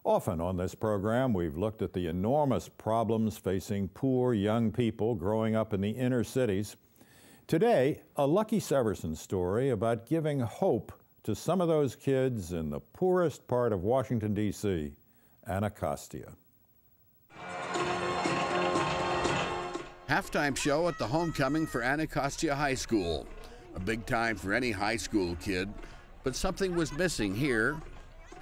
Often on this program, we've looked at the enormous problems facing poor young people growing up in the inner cities. Today, a Lucky Severson story about giving hope to some of those kids in the poorest part of Washington, D.C., Anacostia. Halftime show at the homecoming for Anacostia High School. A big time for any high school kid, but something was missing here: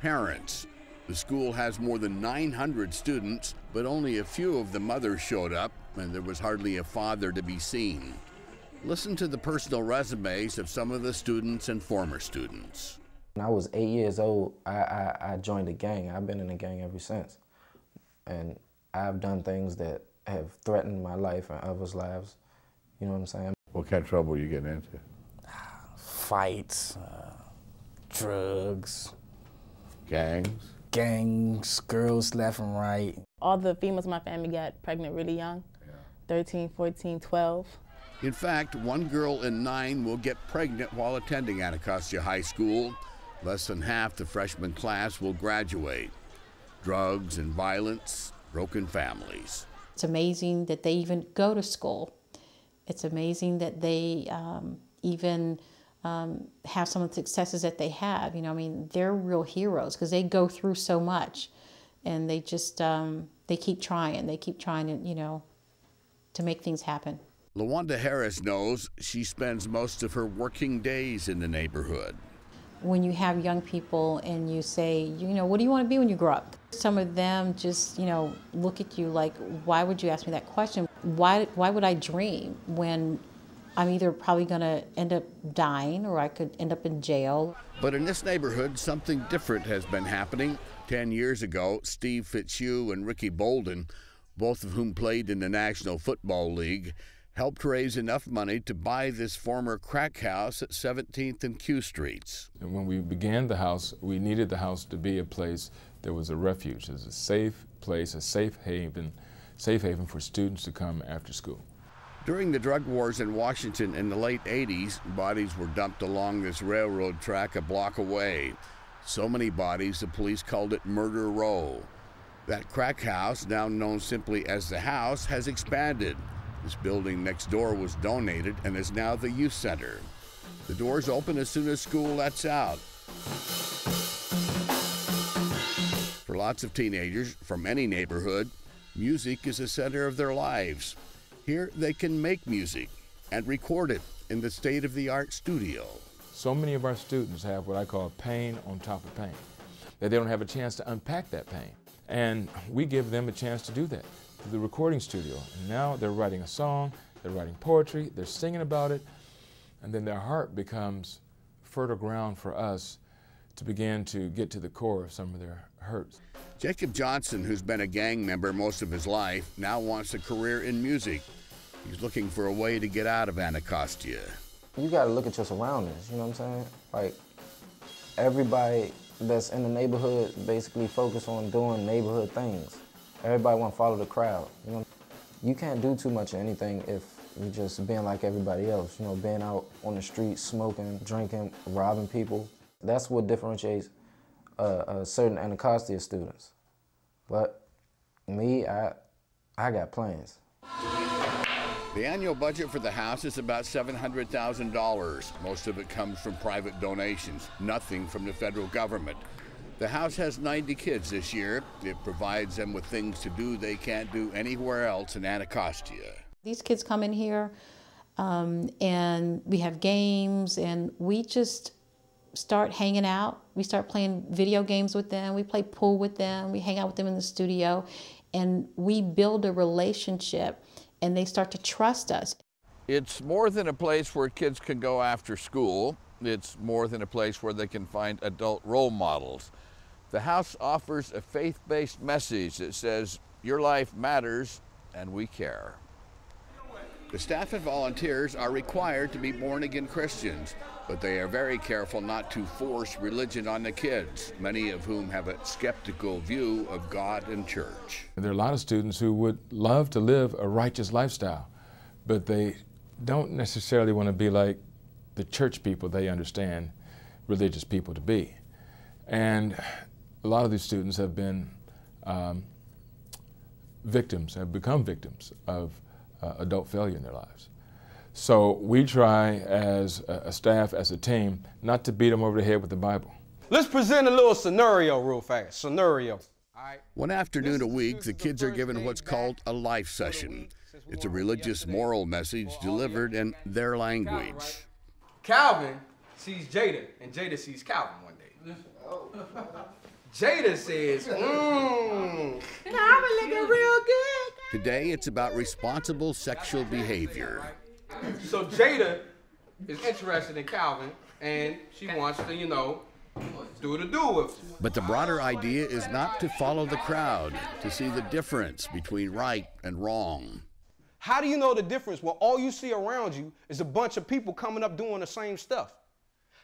parents. The school has more than 900 students, but only a few of the mothers showed up, and there was hardly a father to be seen. Listen to the personal resumes of some of the students and former students. When I was 8 years old, I joined a gang. I've been in a gang ever since. And I've done things that have threatened my life and others' lives. You know what I'm saying? What kind of trouble are you getting into? Fights, drugs. Gangs, girls left and right. All the females in my family got pregnant really young, 13, 14, 12. In fact, one girl in 9 will get pregnant while attending Anacostia High School. Less than half the freshman class will graduate. Drugs and violence, broken families. It's amazing that they even go to school. It's amazing that they even have some of the successes that they have. You know, I mean, they're real heroes because they go through so much, and they just they keep trying. They keep trying to, you know, to make things happen. LaWanda Harris knows she spends most of her working days in the neighborhood. When you have young people and you say, you know, what do you want to be when you grow up? Some of them just, you know, look at you like, why would you ask me that question? Why would I dream when I'm either probably going to end up dying or I could end up in jail? But in this neighborhood, something different has been happening. 10 years ago, Steve Fitzhugh and Ricky Bolden, both of whom played in the National Football League, helped raise enough money to buy this former crack house at 17th and Q Streets. And when we began the house, we needed the house to be a place that was a refuge, as a safe place, a safe haven for students to come after school. During the drug wars in Washington in the late 80s, bodies were dumped along this railroad track a block away. So many bodies, the police called it Murder Row. That crack house, now known simply as the House, has expanded. This building next door was donated and is now the youth center. The doors open as soon as school lets out. For lots of teenagers from any neighborhood, music is the center of their lives. Here they can make music and record it in the state-of-the-art studio. So many of our students have what I call pain on top of pain, that they don't have a chance to unpack that pain. And we give them a chance to do that through the recording studio. And now they're writing a song, they're writing poetry, they're singing about it, and then their heart becomes fertile ground for us to begin to get to the core of some of their hurts. Jacob Johnson, who's been a gang member most of his life, now wants a career in music. He's looking for a way to get out of Anacostia. You gotta look at your surroundings, you know what I'm saying? Like, everybody that's in the neighborhood basically focus on doing neighborhood things. Everybody wanna follow the crowd, you know? You can't do too much of anything if you're just being like everybody else, you know, being out on the street, smoking, drinking, robbing people. That's what differentiates certain Anacostia students. But me, I got plans. The annual budget for the house is about $700,000. Most of it comes from private donations, nothing from the federal government. The house has 90 kids this year. It provides them with things to do they can't do anywhere else in Anacostia. These kids come in here and we have games, and we just start hanging out. We start playing video games with them. We play pool with them. We hang out with them in the studio, and we build a relationship, and they start to trust us. It's more than a place where kids can go after school. It's more than a place where they can find adult role models. The house offers a faith-based message that says, your life matters and we care. The staff and volunteers are required to be born-again Christians, but they are very careful not to force religion on the kids, many of whom have a skeptical view of God and church. There are a lot of students who would love to live a righteous lifestyle, but they don't necessarily want to be like the church people they understand religious people to be. And a lot of these students have been have become victims of adult failure in their lives. So we try as a staff, as a team, not to beat them over the head with the Bible. Let's present a little scenario real fast. Scenario. One afternoon a week, the kids are given what's called a life session. It's a religious moral message delivered in their language. Calvin sees Jada, and Jada sees Calvin one day. Jada says, Calvin looking real good. Today, it's about responsible sexual behavior. So Jada is interested in Calvin, and she wants to, you know, do with him. But the broader idea is not to follow the crowd, to see the difference between right and wrong. How do you know the difference when all you see around you is a bunch of people coming up doing the same stuff?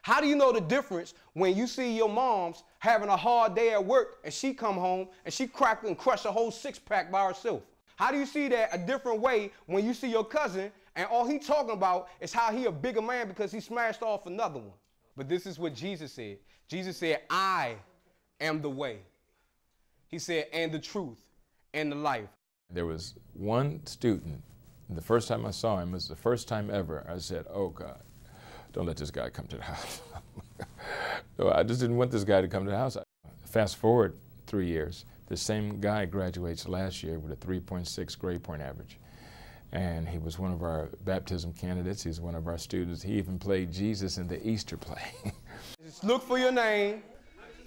How do you know the difference when you see your mom's having a hard day at work and she come home and she crack and crush a whole six-pack by herself? How do you see that a different way when you see your cousin and all he talking about is how he a bigger man because he smashed off another one? But this is what Jesus said. Jesus said, I am the way. He said, and the truth and the life. There was one student, the first time I saw him, it was the first time ever, I said, oh God, don't let this guy come to the house. No, I just didn't want this guy to come to the house. Fast forward 3 years, the same guy graduates last year with a 3.6 grade point average. And he was one of our baptism candidates. He's one of our students. He even played Jesus in the Easter play. Just look for your name.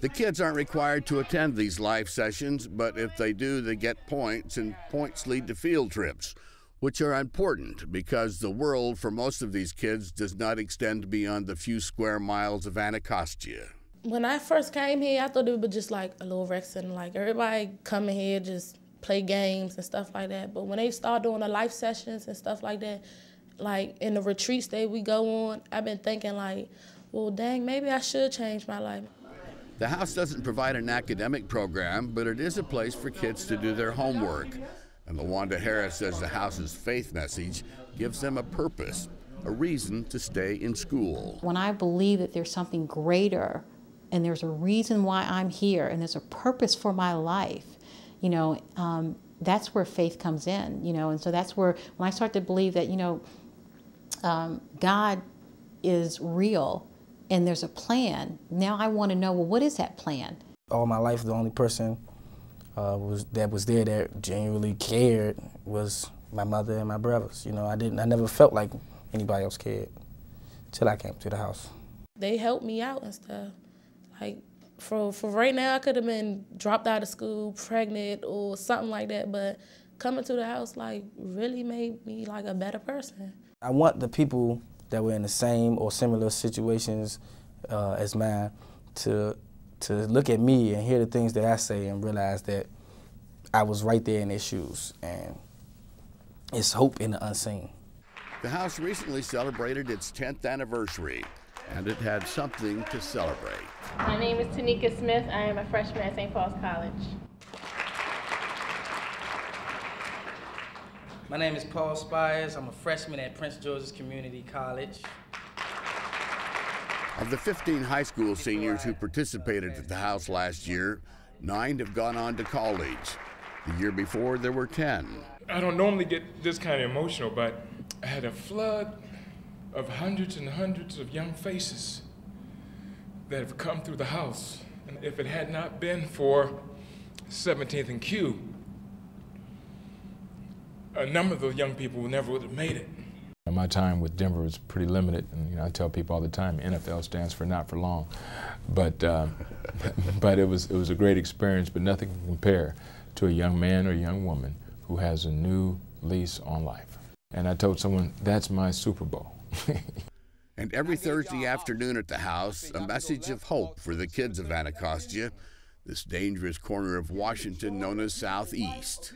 The kids aren't required to attend these live sessions, but if they do, they get points, and points lead to field trips, which are important because the world for most of these kids does not extend beyond the few square miles of Anacostia. When I first came here, I thought it was just like a little Rexon, like everybody coming here just play games and stuff like that. But when they start doing the life sessions and stuff like that, like in the retreats that we go on, I've been thinking like, well, dang, maybe I should change my life. The house doesn't provide an academic program, but it is a place for kids to do their homework. And LaWanda Harris says the house's faith message gives them a purpose, a reason to stay in school. When I believe that there's something greater and there's a reason why I'm here and there's a purpose for my life, you know, that's where faith comes in, you know, and so that's where, when I start to believe that, you know, God is real and there's a plan, now I want to know, well, what is that plan? All my life, the only person that was there that genuinely cared was my mother and my brothers. You know, I never felt like anybody else cared till I came to the house. They helped me out and stuff. Like, for right now, I could have been dropped out of school, pregnant, or something like that, but coming to the house, like, really made me, like, a better person. I want the people that were in the same or similar situations as mine to look at me and hear the things that I say and realize that I was right there in their shoes, and it's hope in the unseen. The house recently celebrated its 10th anniversary, and it had something to celebrate. My name is Tanika Smith. I am a freshman at St. Paul's College. My name is Paul Spires. I'm a freshman at Prince George's Community College. Of the 15 high school seniors who participated at the house last year, 9 have gone on to college. The year before, there were 10. I don't normally get this kind of emotional, but I had a flood of hundreds and hundreds of young faces that have come through the house. And if it had not been for 17th and Q, a number of those young people never would have made it. My time with Denver was pretty limited, and you know, I tell people all the time, NFL stands for not for long. But but it was a great experience, but nothing can compare to a young man or young woman who has a new lease on life. And I told someone, that's my Super Bowl. And every Thursday afternoon at the house, a message of hope for the kids of Anacostia, this dangerous corner of Washington known as Southeast.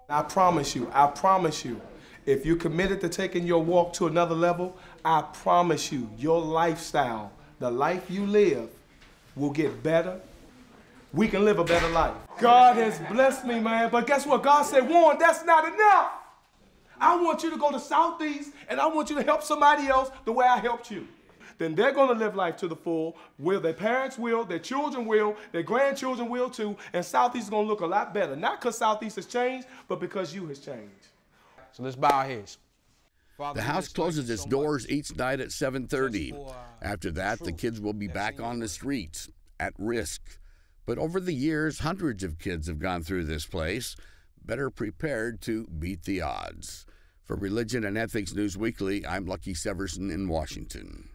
I promise you, if you're committed to taking your walk to another level, I promise you, your lifestyle, the life you live, will get better. We can live a better life. God has blessed me, man, but guess what? God said, Warren, that's not enough. I want you to go to Southeast, and I want you to help somebody else the way I helped you. then they're going to live life to the full, where their parents will, their children will, their grandchildren will too, and Southeast is going to look a lot better. Not because Southeast has changed, but because you has changed. So let's bow our heads. The house closes its doors each night at 7:30. After that, the kids will be back on the streets, at risk. But over the years, hundreds of kids have gone through this place, better prepared to beat the odds. For Religion and Ethics Newsweekly, I'm Lucky Severson in Washington.